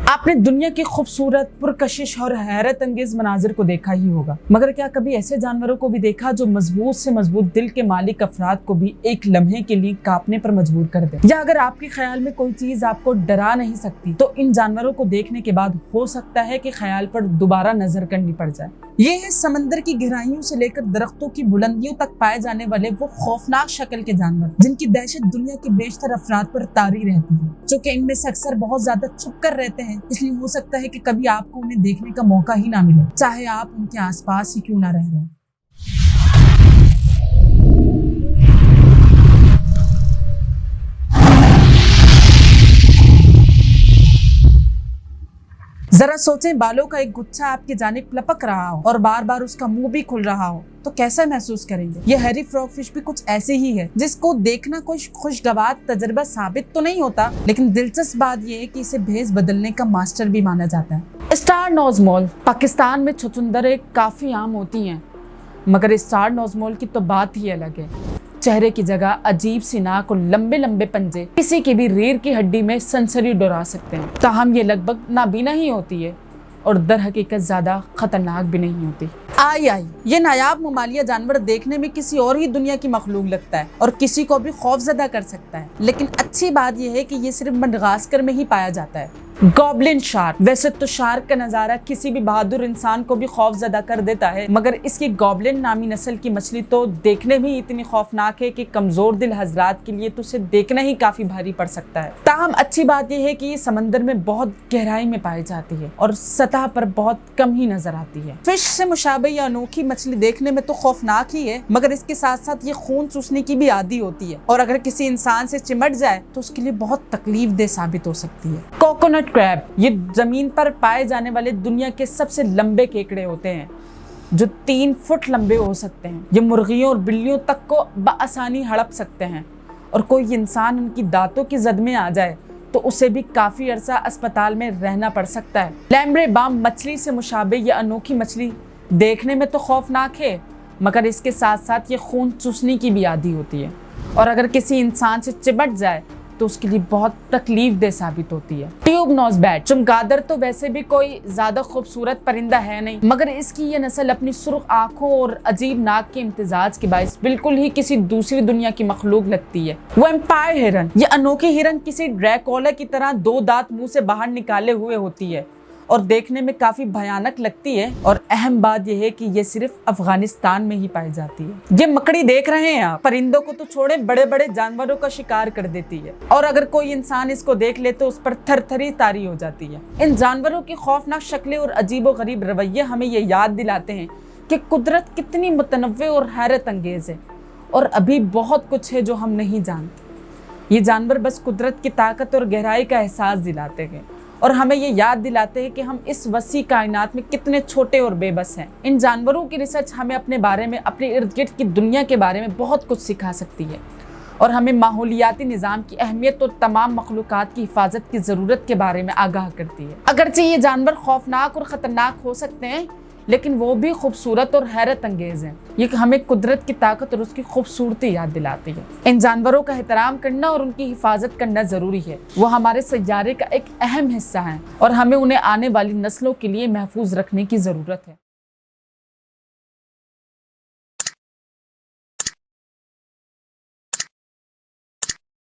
आपने दुनिया के खूबसूरत, पुरकशिश और हैरत अंगेज मनाजिर को देखा ही होगा, मगर क्या कभी ऐसे जानवरों को भी देखा जो मजबूत से मजबूत दिल के मालिक अफराद को भी एक लम्हे के लिए कांपने पर मजबूर कर दे? या अगर आपके ख्याल में कोई चीज आपको डरा नहीं सकती, तो इन जानवरों को देखने के बाद हो सकता है कि ख्याल पर दोबारा नजर करनी पड़ जाए। ये है समंदर की गहराइयों से लेकर दरख्तों की बुलंदियों तक पाए जाने वाले वो खौफनाक शक्ल के जानवर, जिनकी दहशत दुनिया के बेशतर अफराद पर तारी रहती है, जो कि इनमें से अक्सर बहुत ज्यादा छुप कर रहते हैं। इसलिए हो सकता है कि कभी आपको उन्हें देखने का मौका ही ना मिले, चाहे आप उनके आसपास ही क्यों ना रह रहे। जरा सोचें, बालों का एक गुच्छा आपकी जानिब लपक रहा हो और बार बार उसका मुंह भी खुल रहा हो, तो कैसा महसूस करेंगे? ये हैरी फ्रॉगफिश भी कुछ ऐसे ही है, जिसको देखना कोई खुशगवार तजर्बा साबित तो नहीं होता, लेकिन दिलचस्प बात यह है कि इसे भेस बदलने का मास्टर भी माना जाता है। स्टार नोज मोल पाकिस्तान में छुछुंदरें काफी आम होती हैं, मगर स्टार नोज मोल की तो बात ही अलग है। चेहरे की जगह अजीब सी नाक और लंबे लंबे पंजे किसी की भी रीढ़ की हड्डी में सनसनी डरा सकते हैं। ताहम ये लगभग नाबीना ही होती है और दर हकीकत ज्यादा खतरनाक भी नहीं होती। ये नायाब ममालिया जानवर देखने में किसी और ही दुनिया की मखलूक लगता है और किसी को भी खौफजदा कर सकता है, लेकिन अच्छी बात यह है कि ये सिर्फ मडगास्कर में ही पाया जाता है। Goblin shark. वैसे तो शार्क का नजारा किसी भी बहादुर इंसान को भी खौफजदा कर देता है, मगर इसकी गॉबलिन नामी नस्ल की मछली तो देखने में इतनी खौफनाक है कि कमजोर दिल हजरात के लिए तो उसे देखना ही काफी भारी पड़ सकता है। ताहम अच्छी बात यह है कि ये समंदर में बहुत गहराई में पाई जाती है और सतह पर बहुत कम ही नजर आती है। फिश से मुशाबे या अनोखी मछली देखने में तो खौफनाक ही है, मगर इसके साथ साथ ये खून चूसने की भी आदी होती है और अगर किसी इंसान से चिमट जाए तो उसके लिए बहुत तकलीफ दे साबित हो सकती है। Coconut crab. ये जमीन पर पाए जाने वाले दुनिया के सबसे लंबे केकड़े होते हैं, जो 3 फुट लंबे हो सकते हैं। ये मुर्गियों और बिल्लियों तक को बआसानी हड़प सकते हैं और कोई इंसान उनकी दांतों की जद में आ जाए तो उसे भी काफी अरसा अस्पताल में रहना पड़ सकता है। लैम्ब्रे बाम मछली से मुशाबे ये अनोखी मछली देखने में तो खौफनाक है, मगर इसके साथ साथ ये खून चूसने की भी आदी होती है और अगर किसी इंसान से चिपट जाए तो उसके लिए बहुत तकलीफ दे साबित होती है। Tube nose bat. चमगादड़ तो वैसे भी कोई ज्यादा खूबसूरत परिंदा है नहीं, मगर इसकी ये नस्ल अपनी सुर्ख आंखों और अजीब नाक के इम्तिजाज के बायस बिल्कुल ही किसी दूसरी दुनिया की मखलूक लगती है। वैम्पायर हिरन। ये अनोखी हिरन किसी ड्रैकुला की तरह 2 दांत मुंह से बाहर निकाले हुए होती है और देखने में काफी भयानक लगती है, और अहम बात यह है कि ये सिर्फ अफगानिस्तान में ही पाई जाती है। ये मकड़ी देख रहे हैं आप, परिंदों को तो छोड़े बड़े बड़े जानवरों का शिकार कर देती है और अगर कोई इंसान इसको देख ले तो उस पर थरथरी तारी हो जाती है। इन जानवरों की खौफनाक शक्लें और अजीबोगरीब रवैये हमें ये याद दिलाते हैं कि कुदरत कितनी मुतनव्वे और हैरत अंगेज है और अभी बहुत कुछ है जो हम नहीं जानते। ये जानवर बस कुदरत की ताकत और गहराई का एहसास दिलाते हैं और हमें ये याद दिलाते हैं कि हम इस वसी कायनात में कितने छोटे और बेबस हैं। इन जानवरों की रिसर्च हमें अपने बारे में, अपने इर्द गिर्द की दुनिया के बारे में बहुत कुछ सिखा सकती है और हमें माहौलियाती निज़ाम की अहमियत और तमाम मखलूक़ात की हिफाजत की ज़रूरत के बारे में आगाह करती है। अगरचे ये जानवर खौफनाक और ख़तरनाक हो सकते हैं, लेकिन वो भी खूबसूरत और हैरत अंगेज हैं। ये हमें कुदरत की ताकत और उसकी खूबसूरती याद दिलाती है। इन जानवरों का एहतराम करना और उनकी हिफाजत करना ज़रूरी है। वो हमारे सैयारे का एक अहम हिस्सा है और हमें उन्हें आने वाली नस्लों के लिए महफूज रखने की ज़रूरत है।